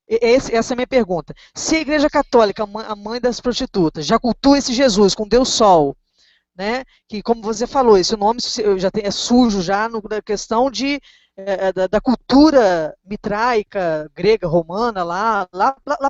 Essa é a minha pergunta. Se a Igreja Católica, a mãe das prostitutas, já cultua esse Jesus com Deus Sol, né? Que, como você falou, esse nome já é sujo já na questão da cultura mitraica, grega, romana, lá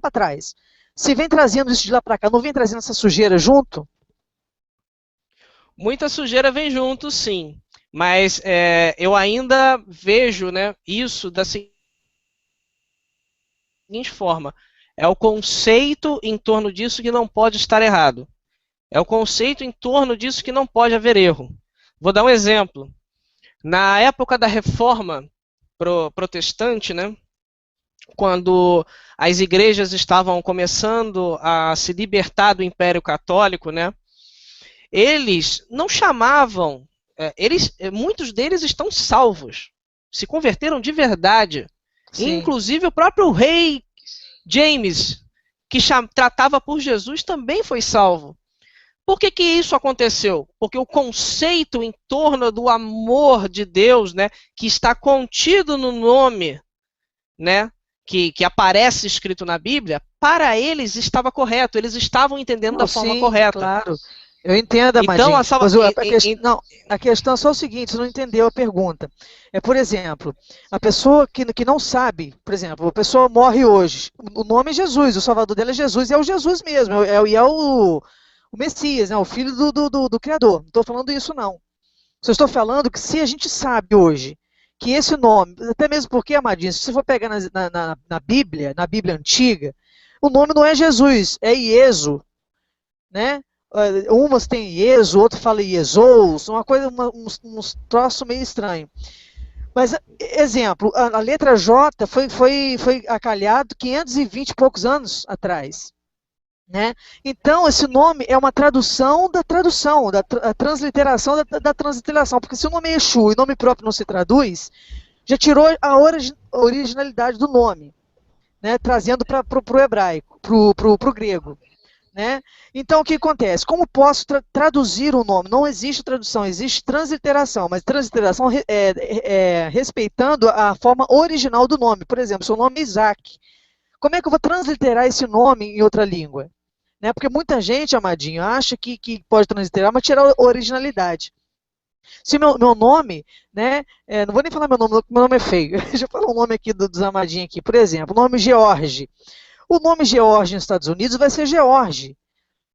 para trás. Se vem trazendo isso de lá para cá, não vem trazendo essa sujeira junto? Muita sujeira vem junto, sim. Mas eu ainda vejo, né, isso da seguinte forma. É o conceito em torno disso que não pode estar errado. É o conceito em torno disso que não pode haver erro. Vou dar um exemplo. Na época da Reforma protestante, né, quando as igrejas estavam começando a se libertar do Império Católico, né, eles não chamavam, muitos deles estão salvos, se converteram de verdade. Sim. Inclusive o próprio rei James, que tratava por Jesus, também foi salvo. Por que isso aconteceu? Porque o conceito em torno do amor de Deus, né, que está contido no nome, né, que aparece escrito na Bíblia, para eles estava correto, eles estavam entendendo Não, da forma sim, correta. claro. Eu entendo, Então, Amadinho, mas não, a questão é só o seguinte, você não entendeu a pergunta. É, por exemplo, a pessoa que não sabe, por exemplo, a pessoa morre hoje, o nome é Jesus, o salvador dela é Jesus, e é o Jesus mesmo, é o Messias, né, o filho do Criador. Não estou falando isso, não. Só estou falando que se a gente sabe hoje que esse nome, até mesmo porque, Amadinho, se você for pegar na Bíblia antiga, o nome não é Jesus, é Ieso, né? Umas têm Ieso, outro fala Iesous, uma coisa, uns troços meio estranho. Mas, exemplo, a letra J foi acalhado 520 e poucos anos atrás. Né? Então, esse nome é uma tradução da tradução, a transliteração da transliteração, porque se o nome é Exu e o nome próprio não se traduz, já tirou a originalidade do nome, né? Trazendo para o hebraico, para o grego. Né? Então, o que acontece? Como posso traduzir um nome? Não existe tradução, existe transliteração, mas transliteração respeitando a forma original do nome. Por exemplo, seu nome é Isaac. Como é que eu vou transliterar esse nome em outra língua? Né? Porque muita gente, Amadinho, acha que pode transliterar, mas tirar a originalidade. Se meu nome, né, não vou nem falar meu nome é feio. Deixa eu falar um nome aqui dos Amadinhos aqui. Por exemplo, o nome George. O nome George nos Estados Unidos vai ser George.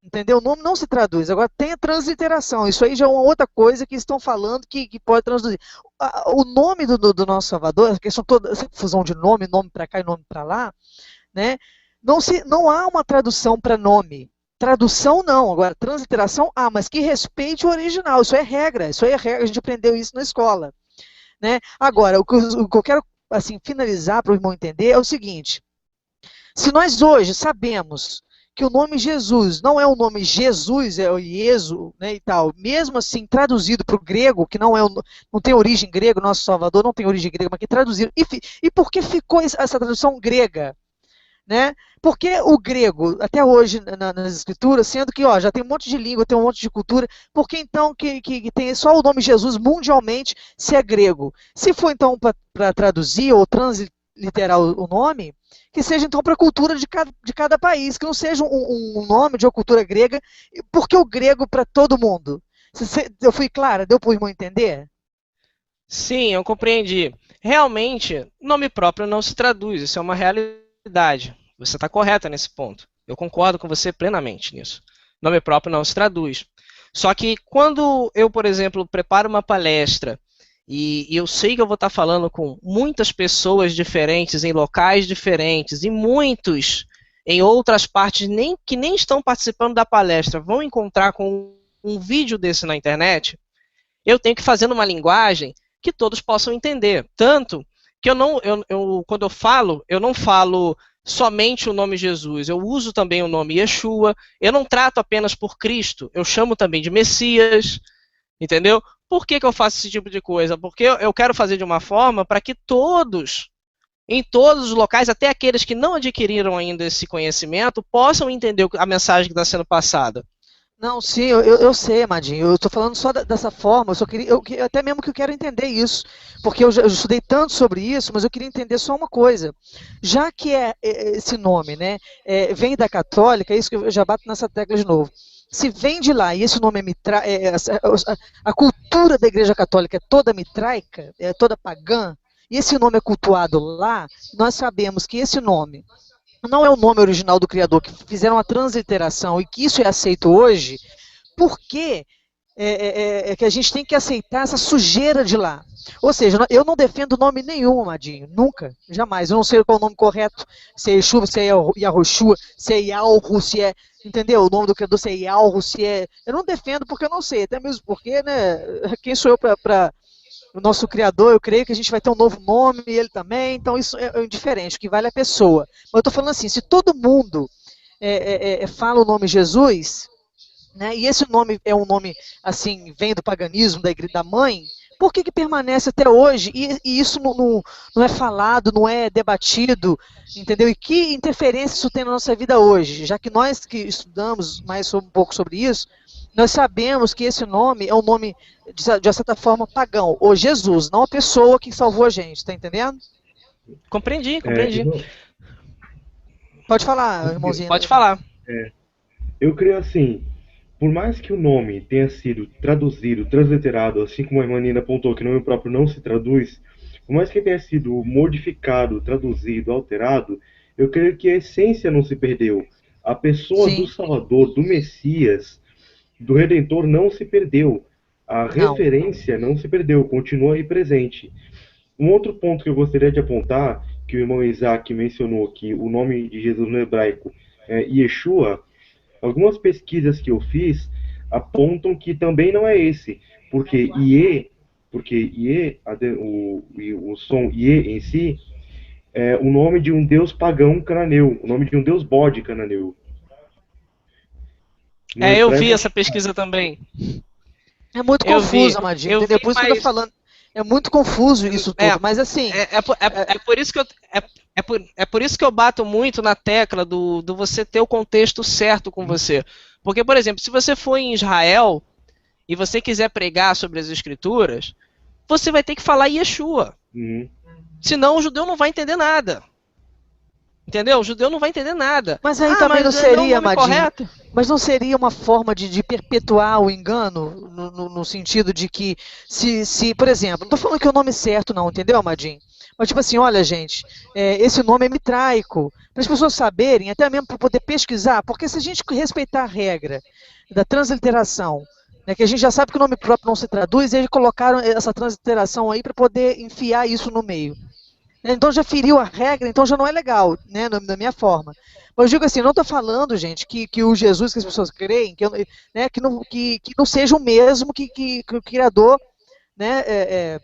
Entendeu? O nome não se traduz. Agora tem a transliteração. Isso aí já é uma outra coisa que estão falando que pode traduzir. O nome do nosso Salvador, a questão toda, essa fusão de nome para cá e nome para lá, né? Não há uma tradução para nome. Tradução não, agora transliteração há, mas que respeite o original. Isso é regra, a gente aprendeu isso na escola. Né? Agora, o que eu quero assim, finalizar para o irmão entender é o seguinte: se nós hoje sabemos que o nome Jesus não é o nome Jesus, é o Iesu, né, e tal, mesmo assim traduzido para o grego, que não tem origem grega, nosso Salvador não tem origem grega, mas que traduziram. E por que ficou essa tradução grega? Né? Porque o grego, até hoje nas escrituras, sendo que já tem um monte de língua, tem um monte de cultura, por que então que tem só o nome Jesus mundialmente se é grego? Se for então para traduzir ou transliterar o nome, que seja então para a cultura de cada país, que não seja um nome de uma cultura grega, porque o grego para todo mundo. Eu fui clara? Deu para o irmão entender? sim, eu compreendi. Realmente, nome próprio não se traduz, isso é uma realidade. Você está correta nesse ponto. Eu concordo com você plenamente nisso. Nome próprio não se traduz. Só que quando eu, por exemplo, preparo uma palestra e eu sei que eu vou estar falando com muitas pessoas diferentes, em locais diferentes, e muitos em outras partes que nem estão participando da palestra vão encontrar com um vídeo desse na internet, eu tenho que fazer numa linguagem que todos possam entender. Tanto que quando eu não falo somente o nome Jesus, eu uso também o nome Yeshua, eu não trato apenas por Cristo, eu chamo também de Messias, entendeu? Por que eu faço esse tipo de coisa? Porque eu quero fazer de uma forma para que todos, em todos os locais, até aqueles que não adquiriram ainda esse conhecimento, possam entender a mensagem que está sendo passada. Não, sim, eu sei, Amadinho. Eu estou falando só dessa forma. Eu só queria, até mesmo que eu quero entender isso, porque eu estudei tanto sobre isso, mas eu queria entender só uma coisa. Já que esse nome, né, vem da católica, é isso que eu já bato nessa tecla de novo. Se vem de lá e esse nome é a cultura da Igreja Católica é toda mitraica, é toda pagã, e esse nome é cultuado lá, nós sabemos que esse nome não é o nome original do criador, que fizeram a transliteração e que isso é aceito hoje, por que que a gente tem que aceitar essa sujeira de lá? Ou seja, eu não defendo nome nenhum, Amadinho, nunca, jamais. Eu não sei qual é o nome correto, se é Yeshua, se é Yahushua, se é Yalhu, se é, entendeu? O nome do criador, se é Yalhu, se é... Eu não defendo porque eu não sei, até mesmo porque, né, quem sou eu para o nosso criador, eu creio que a gente vai ter um novo nome, e ele também, então isso é indiferente, o que vale é a pessoa. Mas eu estou falando assim, se todo mundo fala o nome Jesus, né, e esse nome é um nome, assim, vem do paganismo, da igreja da mãe, por que permanece até hoje? E isso não é falado, não é debatido, entendeu? E que interferência isso tem na nossa vida hoje? Já que nós que estudamos mais um pouco sobre isso, nós sabemos que esse nome é um nome, de certa forma, pagão, ou Jesus, não a pessoa que salvou a gente, está entendendo? Compreendi. Pode falar, irmãozinho. Pode falar. Eu creio assim, por mais que o nome tenha sido traduzido, transliterado, assim como a irmã Nina apontou que o nome próprio não se traduz, por mais que tenha sido modificado, traduzido, alterado, eu creio que a essência não se perdeu. A pessoa Sim. do Salvador, do Messias, do Redentor não se perdeu. A referência não se perdeu, continua aí presente. Um outro ponto que eu gostaria de apontar, que o irmão Isaac mencionou, que o nome de Jesus no hebraico é Yeshua, algumas pesquisas que eu fiz apontam que também não é esse, porque Ie, o som Ie em si, é o nome de um deus pagão cananeu, o nome de um deus bode cananeu. Eu vi essa pesquisa também. É muito confuso, Amadinho, entendeu? Por isso que eu tô falando. É muito confuso isso tudo, mas assim... por isso que eu bato muito na tecla do você ter o contexto certo com você. Porque, por exemplo, se você for em Israel e você quiser pregar sobre as escrituras, você vai ter que falar Yeshua. Senão o judeu não vai entender nada. Entendeu? O judeu não vai entender nada. Mas aí também não seria, Amadinho, mas não seria uma forma de perpetuar o engano, no sentido de que, se por exemplo, não estou falando que é o nome certo não, entendeu, Amadinho? Mas tipo assim, olha gente, esse nome é mitraico, para as pessoas saberem, até mesmo para poder pesquisar, porque se a gente respeitar a regra da transliteração, né, que a gente já sabe que o nome próprio não se traduz, e eles colocaram essa transliteração aí para poder enfiar isso no meio. Então já feriu a regra, então já não é legal, né, da minha forma. Mas eu digo assim, não estou falando, gente, que o Jesus que as pessoas creem, que não seja o mesmo que o Criador, né,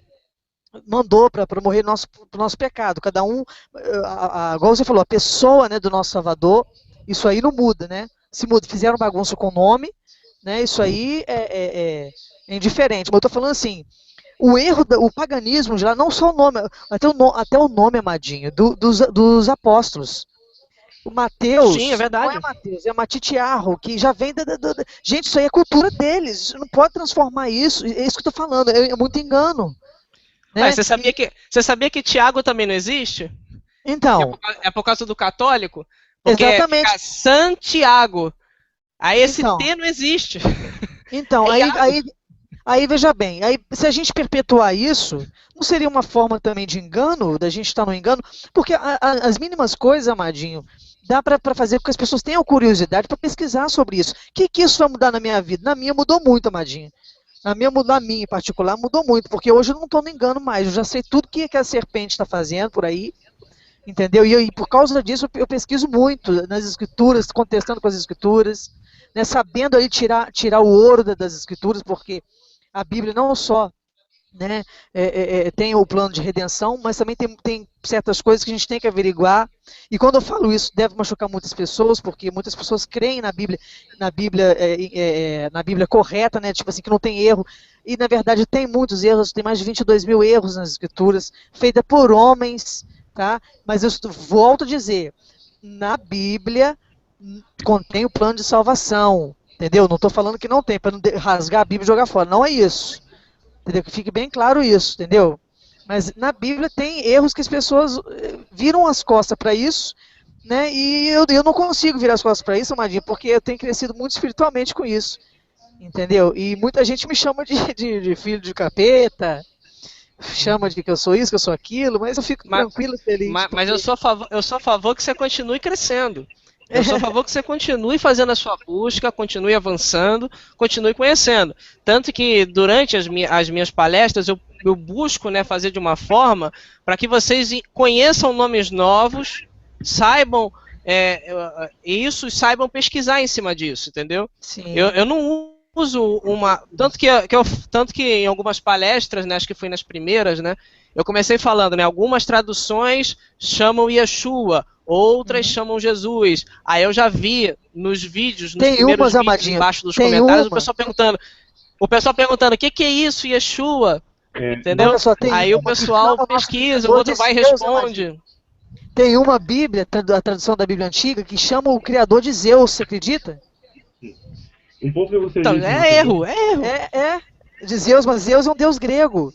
mandou para morrer pro nosso pecado. Cada um, igual você falou, a pessoa, né, do nosso Salvador, isso aí não muda, né? Se fizeram bagunça com o nome, né, isso aí é indiferente. Mas eu estou falando assim, o erro, o paganismo de lá, não só o nome, até o nome, Amadinho, dos apóstolos. O Mateus, sim, é verdade. Não é Mateus, é Matitiarro, que já vem gente, isso aí é cultura deles, não pode transformar isso, é isso que eu estou falando, é muito engano. Né? Você sabia que Tiago também não existe? Então. É por causa do católico? Porque exatamente. É Santiago. Aí esse T não existe. Então, aí veja bem, aí, se a gente perpetuar isso, não seria uma forma também de engano, da gente estar no engano? Porque as mínimas coisas, Amadinho, dá para fazer com que as pessoas tenham curiosidade para pesquisar sobre isso. O que isso vai mudar na minha vida? Na minha mudou muito, Amadinho. Na minha em particular mudou muito, porque hoje eu não estou no engano mais, eu já sei tudo que a serpente está fazendo por aí, entendeu? E por causa disso eu pesquiso muito nas escrituras, contestando com as escrituras, né, sabendo ali tirar o ouro das escrituras, porque a Bíblia não só, né, tem o plano de redenção, mas também tem certas coisas que a gente tem que averiguar. E quando eu falo isso, deve machucar muitas pessoas, porque muitas pessoas creem na Bíblia correta, né, tipo assim, que não tem erro. E na verdade tem muitos erros, tem mais de 22 mil erros nas escrituras, feita por homens, tá? Mas eu volto a dizer, na Bíblia contém o plano de salvação. Entendeu? Não estou falando que não tem, para não rasgar a Bíblia e jogar fora. Não é isso. Entendeu? Que fique bem claro isso, entendeu? Mas na Bíblia tem erros que as pessoas viram as costas para isso, né? E eu não consigo virar as costas para isso, Amadinha, porque eu tenho crescido muito espiritualmente com isso. Entendeu? E muita gente me chama de filho de capeta, chama de que eu sou isso, que eu sou aquilo, mas eu fico tranquilo e feliz. Mas eu sou a favor que você continue crescendo. Eu sou a favor que você continue fazendo a sua busca, continue avançando, continue conhecendo. Tanto que durante as minhas palestras eu busco, né, fazer de uma forma para que vocês conheçam nomes novos, saibam isso e saibam pesquisar em cima disso, entendeu? Sim. Eu não uso uma... Tanto que em algumas palestras, né, acho que foi nas primeiras, né, eu comecei falando, né, algumas traduções chamam Yeshua, outras chamam Jesus. Aí eu já vi nos vídeos, nos primeiros vídeos, embaixo dos comentários, o pessoal perguntando o que é isso, Yeshua? Entendeu? Aí o pessoal pesquisa, o outro vai e responde. Tem uma Bíblia, a tradução da Bíblia Antiga, que chama o Criador de Zeus, você acredita? Um ponto que você então, disse, é erro. De Zeus, mas Zeus é um deus grego.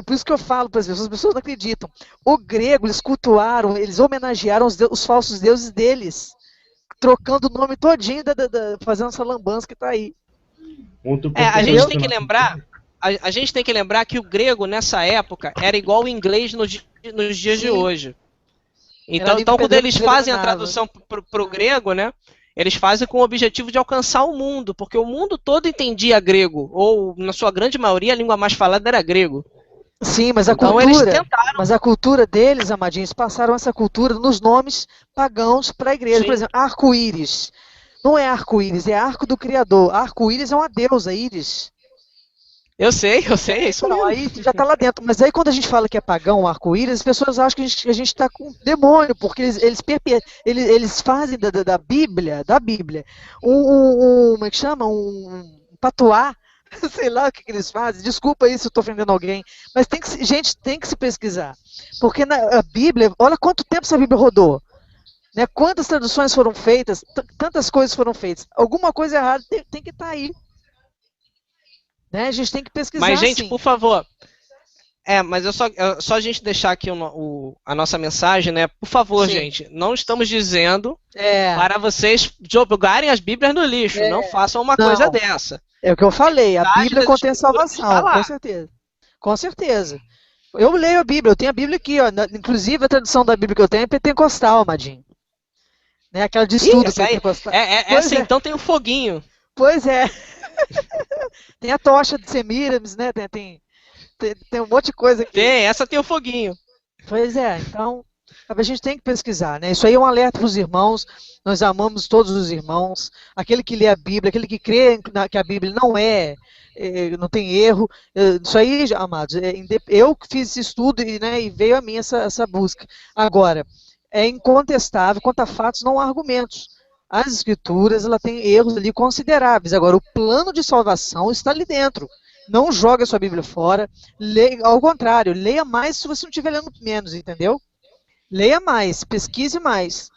Por isso que eu falo para as pessoas não acreditam. O grego, eles cultuaram, eles homenagearam os falsos deuses deles, trocando o nome todinho, fazendo essa lambança que está aí. A gente tem que lembrar, a gente tem que lembrar que o grego nessa época era igual ao inglês nos dias de hoje. Então quando eles fazem a tradução para o grego, né? Eles fazem com o objetivo de alcançar o mundo, porque o mundo todo entendia grego, ou na sua grande maioria a língua mais falada era grego. Sim, mas a cultura deles, Amadinhos, passaram essa cultura nos nomes pagãos para a igreja. Sim. Por exemplo, arco-íris. Não é arco-íris, é arco do Criador. Arco-íris é uma deusa, íris. Eu sei, isso não, aí já está lá dentro. Mas aí quando a gente fala que é pagão, arco-íris, as pessoas acham que a gente está com demônio, porque eles fazem da Bíblia como é que chama? Um patuá, sei lá o que eles fazem. Desculpa aí se eu estou ofendendo alguém, mas gente tem que se pesquisar. Porque a Bíblia, olha quanto tempo essa Bíblia rodou. Né? Quantas traduções foram feitas, tantas coisas foram feitas. Alguma coisa errada tem que estar aí. Né? A gente tem que pesquisar. Mas, gente, por favor. Mas só a gente deixar aqui a nossa mensagem, né? Por favor, sim, gente, não estamos dizendo para vocês jogarem as Bíblias no lixo. Não façam uma coisa dessa. É o que eu falei, a Bíblia contém salvação, com certeza. Com certeza. Eu leio a Bíblia, eu tenho a Bíblia aqui, ó. Inclusive a tradução da Bíblia que eu tenho é pentecostal, Amadinho. Né? Aquela de estudo pentecostal. Essa então tem um foguinho. Pois é. Tem a tocha de Semiramis, né? Tem um monte de coisa aqui. Essa tem o foguinho. Pois é, então a gente tem que pesquisar, né? Isso aí é um alerta para os irmãos. Nós amamos todos os irmãos. Aquele que lê a Bíblia, aquele que crê que a Bíblia não tem erro. Isso aí, amados, eu fiz esse estudo e veio a mim essa busca. Agora, é incontestável, quanto a fatos, não há argumentos. As escrituras, ela tem erros ali consideráveis. Agora, o plano de salvação está ali dentro. Não jogue a sua Bíblia fora. Ao contrário, leia mais se você não estiver lendo menos, entendeu? Leia mais, pesquise mais.